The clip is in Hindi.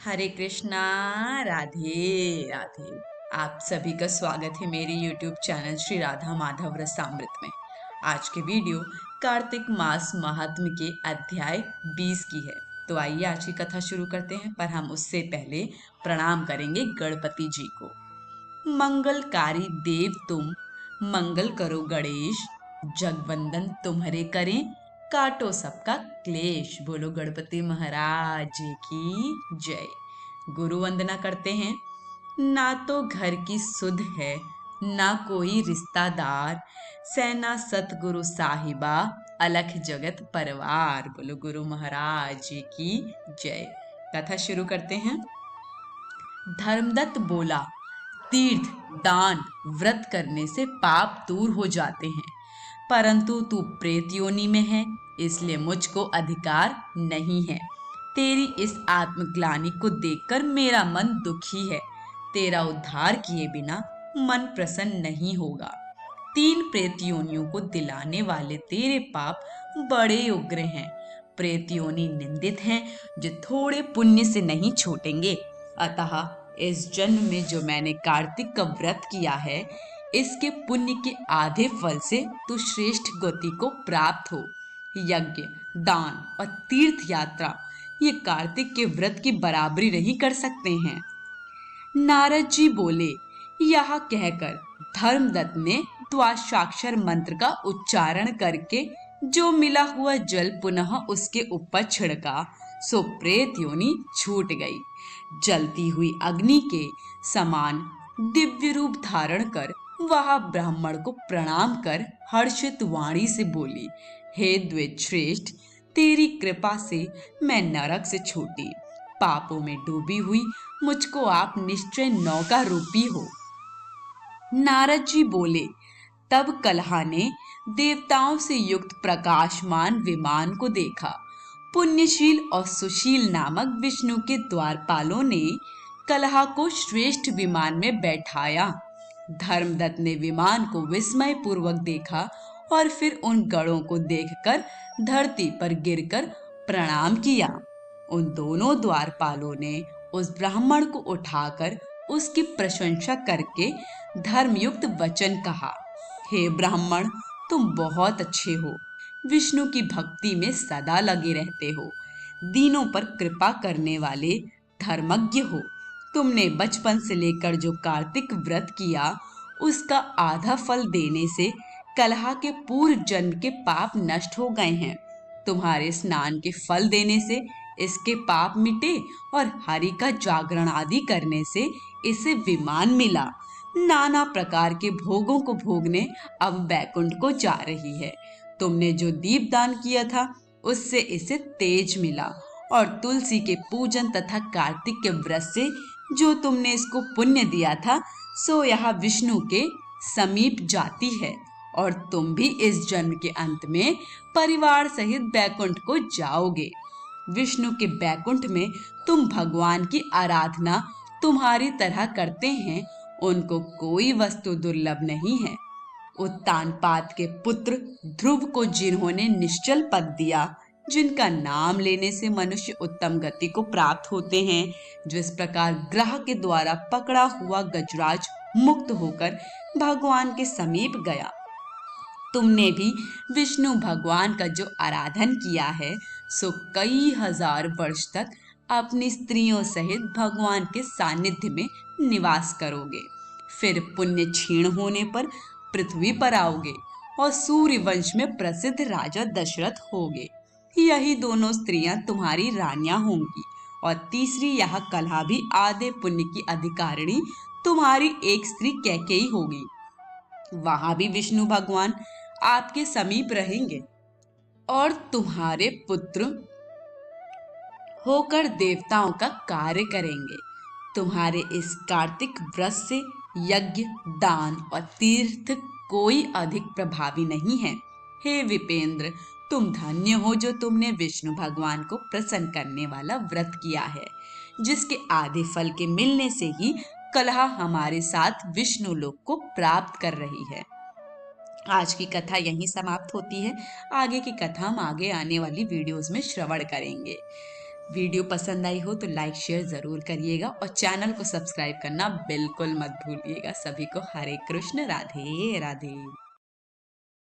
हरे कृष्णा। राधे राधे। आप सभी का स्वागत है मेरे YouTube चैनल श्री राधा माधव रसामृत में। आज के वीडियो कार्तिक मास महात्म्य के अध्याय 20 की है। तो आइए आज की कथा शुरू करते हैं, पर हम उससे पहले प्रणाम करेंगे गणपति जी को। मंगलकारी देव तुम, मंगल करो गणेश, जगवंदन तुम्हारे करें, काटो सबका क्लेश। बोलो गणपति महाराज की जय। गुरु वंदना करते हैं। ना तो घर की सुध है, ना कोई रिश्तादार, सेना सतगुरु साहिबा, अलख जगत परवार। बोलो गुरु महाराज की जय। कथा शुरू करते हैं। धर्मदत्त बोला, तीर्थ दान व्रत करने से पाप दूर हो जाते हैं, परंतु तू प्रेत योनि में है, इसलिए मुझको अधिकार नहीं है। तेरी इस आत्मग्लानि को देखकर मेरा मन दुखी है। तेरा उद्धार किए बिना मन प्रसन्न नहीं होगा। 3 प्रेत योनियों को दिलाने वाले तेरे पाप बड़े उग्र हैं। प्रेत योनि निंदित हैं, जो थोड़े पुण्य से नहीं छूटेंगे। अतः इस जन्म में जो मैंने कार्तिक का व्रत किया है, इसके पुण्य के आधे फल से तू श्रेष्ठ गति को प्राप्त हो। यज्ञ, दान और तीर्थ यात्रा ये कार्तिक के व्रत की बराबरी नहीं कर सकते हैं। नारद जी बोले। यह कहकर धर्मदत्त ने द्वादशाक्षर मंत्र का उच्चारण करके जो मिला हुआ जल पुनः उसके ऊपर छिड़का, सो प्रेत योनि छूट गई। जलती हुई अग्नि के समान दिव्य रूप धारण कर वह ब्राह्मण को प्रणाम कर हर्षित वाणी से बोली, हे द्विज श्रेष्ठ, तेरी कृपा से मैं नरक से छूटी। पापों में डूबी हुई मुझको आप निश्चय नौका रूपी हो। नारद जी बोले। तब कलहा ने देवताओं से युक्त प्रकाशमान विमान को देखा। पुण्यशील और सुशील नामक विष्णु के द्वारपालों ने कलहा को श्रेष्ठ विमान में बैठाया। धर्मदत्त ने विमान को विस्मय पूर्वक देखा और फिर उन गणों को देखकर धरती पर गिरकर प्रणाम किया। उन दोनों द्वारपालों ने उस ब्राह्मण को उठाकर उसकी प्रशंसा करके धर्मयुक्त वचन कहा, हे ब्राह्मण, तुम बहुत अच्छे हो, विष्णु की भक्ति में सदा लगे रहते हो, दीनों पर कृपा करने वाले धर्मज्ञ हो। तुमने बचपन से लेकर जो कार्तिक व्रत किया, उसका आधा फल देने से कलहा के पूर्व जन्म के पाप नष्ट हो गए हैं। तुम्हारे स्नान के फल देने से इसके पाप मिटे और हरि का जागरण आदि करने से इसे विमान मिला। नाना प्रकार के भोगों को भोगने अब बैकुंठ को जा रही है। तुमने जो दीप दान किया था, उससे इसे तेज मिला, और तुलसी के पूजन तथा कार्तिक के व्रत से जो तुमने इसको पुण्य दिया था, सो यह विष्णु के समीप जाती है, और तुम भी इस जन्म के अंत में परिवार सहित बैकुंठ को जाओगे। विष्णु के बैकुंठ में तुम भगवान की आराधना तुम्हारी तरह करते हैं, उनको कोई वस्तु दुर्लभ नहीं है। उत्तानपाद के पुत्र ध्रुव को जिन्होंने निश्चल पद दिया, जिनका नाम लेने से मनुष्य उत्तम गति को प्राप्त होते हैं, जिस प्रकार ग्रह के द्वारा पकड़ा हुआ गजराज मुक्त होकर भगवान के समीप गया, तुमने भी विष्णु भगवान का जो आराधन किया है, सो कई हजार वर्ष तक अपनी स्त्रियों सहित भगवान के सानिध्य में निवास करोगे। फिर पुण्य क्षीण होने पर पृथ्वी पर आओगे और सूर्य वंश में प्रसिद्ध राजा दशरथ होगे। यही दोनों स्त्रियां तुम्हारी रानियां होंगी, और तीसरी यह कलहा भी आधे पुण्य की अधिकारिणी तुम्हारी एक स्त्री कैकेयी होगी। वहां भी विष्णु भगवान आपके समीप रहेंगे और तुम्हारे पुत्र होकर देवताओं का कार्य करेंगे। तुम्हारे इस कार्तिक व्रत से यज्ञ, दान और तीर्थ कोई अधिक प्रभावी नहीं है। हे विपेंद्र, तुम धन्य हो जो तुमने विष्णु भगवान को प्रसन्न करने वाला व्रत किया है, जिसके आधे फल के मिलने से ही कलहा हमारे साथ विष्णु लोक को प्राप्त कर रही है। आज की कथा यहीं समाप्त होती है। आगे की कथा हम आगे आने वाली वीडियोस में श्रवण करेंगे। वीडियो पसंद आई हो तो लाइक शेयर ज़रूर करिएगा और चैनल को सब्सक्राइब करना बिल्कुल मत भूलिएगा। सभी को हरे कृष्ण, राधे राधे।